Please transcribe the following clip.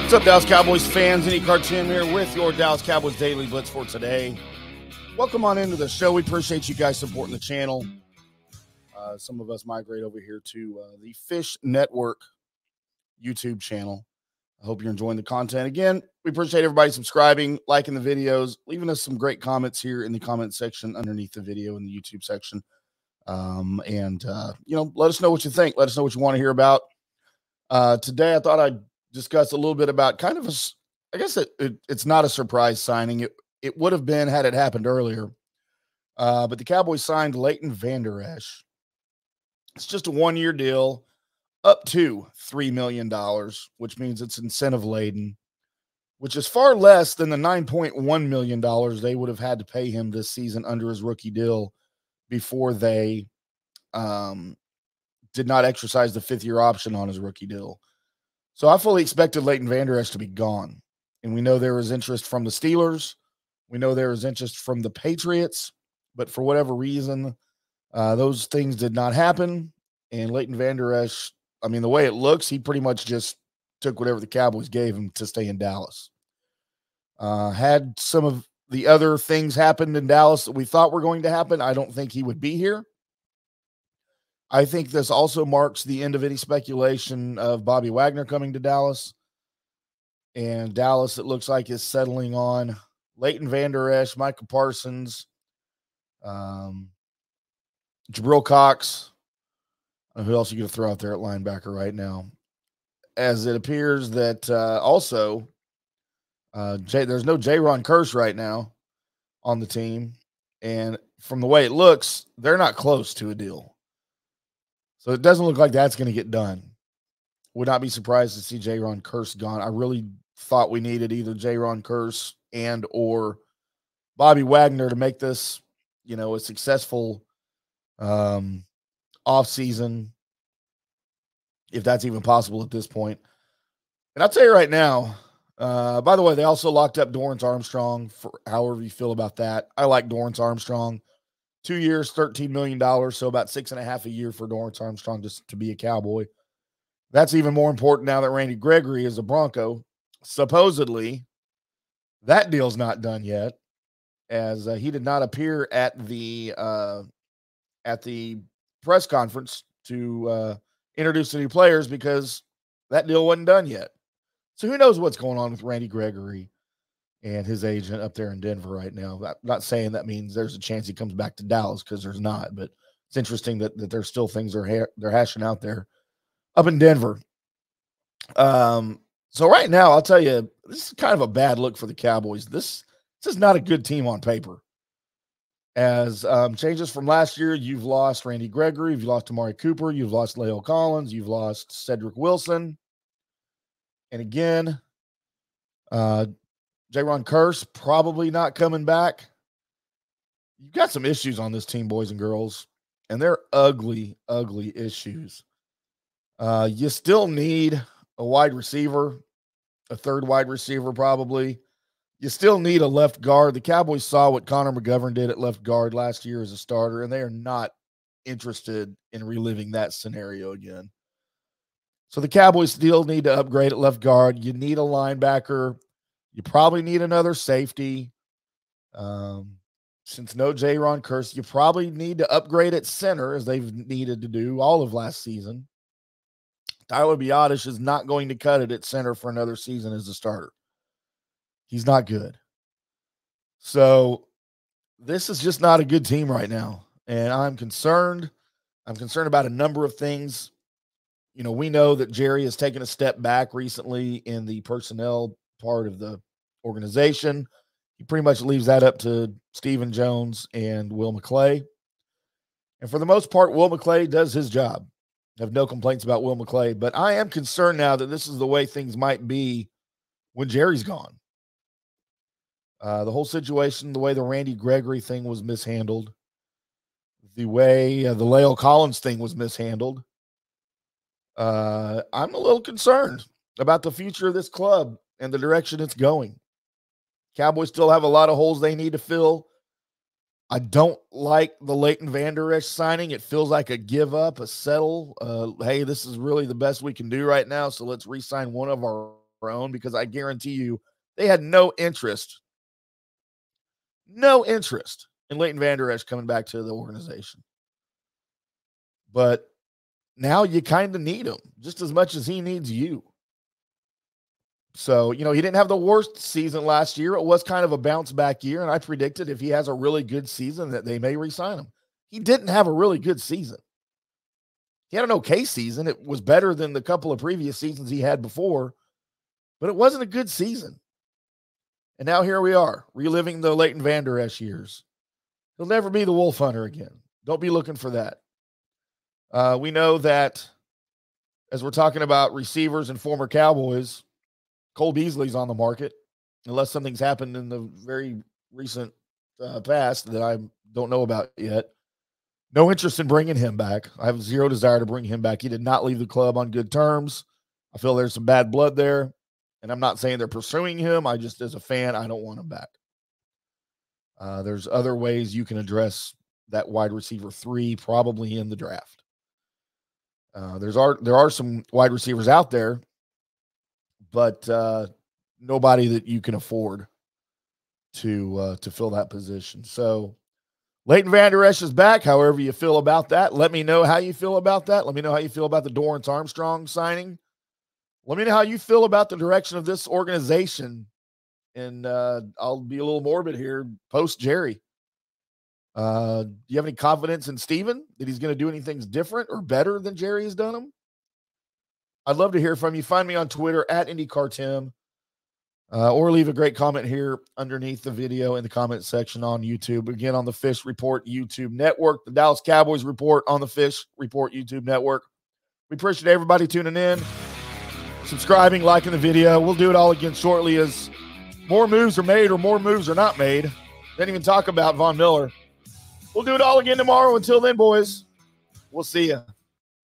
What's up, Dallas Cowboys fans? Any Cartoon here with your Dallas Cowboys Daily Blitz for today. Welcome on into the show. We appreciate you guys supporting the channel. Some of us migrate over here to the Fish Network YouTube channel. I hope you're enjoying the content. Again, we appreciate everybody subscribing, liking the videos, leaving us some great comments here in the comment section underneath the video in the YouTube section. Let us know what you think. Let us know what you want to hear about. Today, I thought I'd discuss a little bit about kind of it's not a surprise signing. It would have been had it happened earlier. But the Cowboys signed Vander Esch. It's just a one-year deal, up to $3 million, which means it's incentive-laden, which is far less than the $9.1 million they would have had to pay him this season under his rookie deal before they did not exercise the fifth-year option on his rookie deal. So I fully expected Vander Esch to be gone. And we know there was interest from the Steelers. We know there was interest from the Patriots. But for whatever reason, those things did not happen. And Vander Esch, the way it looks, he pretty much just took whatever the Cowboys gave him to stay in Dallas. Had some of the other things happened in Dallas that we thought were going to happen, I don't think he would be here. I think this also marks the end of any speculation of Bobby Wagner coming to Dallas. And Dallas, it looks like, is settling on Vander Esch, Micah Parsons, Jabril Cox. Who else are you going to throw out there at linebacker right now? As it appears that there's no Jaron Kearse right now on the team. And from the way it looks, they're not close to a deal. So it doesn't look like that's going to get done. Would not be surprised to see Jaron Kearse gone. I really thought we needed either Jaron Kearse and or Bobby Wagner to make this, a successful offseason, if that's even possible at this point. And I'll tell you right now, by the way, they also locked up Dorrance Armstrong, for however you feel about that. I like Dorrance Armstrong. 2 years, $13 million, so about $6.5 million a year for Dorrance Armstrong just to be a Cowboy. That's even more important now that Randy Gregory is a Bronco. Supposedly, that deal's not done yet, as he did not appear at the press conference to introduce the new players because that deal wasn't done yet. So who knows what's going on with Randy Gregory and his agent up there in Denver right now. I'm not saying that means there's a chance he comes back to Dallas, because there's not, but it's interesting that there's still things they're hashing out there up in Denver. So right now, I'll tell you, this is kind of a bad look for the Cowboys. This is not a good team on paper. As changes from last year, you've lost Randy Gregory, you've lost Amari Cooper, you've lost La'el Collins, you've lost Cedric Wilson. And again, Jaron Kearse probably not coming back. You've got some issues on this team, boys and girls, and they're ugly, ugly issues. You still need a wide receiver, a third wide receiver probably. You still need a left guard. The Cowboys saw what Connor McGovern did at left guard last year as a starter, and they are not interested in reliving that scenario again. So the Cowboys still need to upgrade at left guard. You need a linebacker. You probably need another safety. Since no Jaron Kearse, you probably need to upgrade at center, as they've needed to do all of last season. Tyler Biadasz is not going to cut it at center for another season as a starter. He's not good. So this is just not a good team right now. And I'm concerned. I'm concerned about a number of things. We know that Jerry has taken a step back recently in the personnel part of the organization. He pretty much leaves that up to Stephen Jones and Will McClay. And for the most part, Will McClay does his job. I have no complaints about Will McClay, but I am concerned now that this is the way things might be when Jerry's gone. The whole situation, the way the Randy Gregory thing was mishandled, the way the La'el Collins thing was mishandled, I'm a little concerned about the future of this club and the direction it's going. Cowboys still have a lot of holes they need to fill. I don't like the Vander Esch signing. It feels like a give up, a settle. Hey, this is really the best we can do right now, so let's re-sign one of our own, because I guarantee you they had no interest in Leighton Vander Esch coming back to the organization. But now you kind of need him just as much as he needs you. So, he didn't have the worst season last year. It was kind of a bounce back year, and I predicted if he has a really good season that they may re-sign him. He didn't have a really good season. He had an okay season. It was better than the couple of previous seasons he had before, but it wasn't a good season. And now here we are, reliving the Leighton Vander Esch years. He'll never be the Wolf Hunter again. Don't be looking for that. We know that as we're talking about receivers and former Cowboys, Cole Beasley's on the market, unless something's happened in the very recent past that I don't know about yet. No interest in bringing him back. I have zero desire to bring him back. He did not leave the club on good terms. I feel there's some bad blood there, and I'm not saying they're pursuing him. I just, as a fan, I don't want him back. There's other ways you can address that wide receiver 3, probably in the draft. There are some wide receivers out there, but nobody that you can afford to fill that position. So Leighton Vander Esch is back. However you feel about that, let me know how you feel about that. Let me know how you feel about the Dorrance Armstrong signing. Let me know how you feel about the direction of this organization. And I'll be a little morbid here, post Jerry. Do you have any confidence in Steven that he's going to do anything different or better than Jerry has done them? I'd love to hear from you. Find me on Twitter at IndyCarTim, or leave a great comment here underneath the video in the comment section on YouTube. Again, on the Fish Report YouTube network, the Dallas Cowboys Report on the Fish Report YouTube network. We appreciate everybody tuning in, subscribing, liking the video. We'll do it all again shortly as more moves are made or more moves are not made. Didn't even talk about Von Miller. We'll do it all again tomorrow. Until then, boys, we'll see you.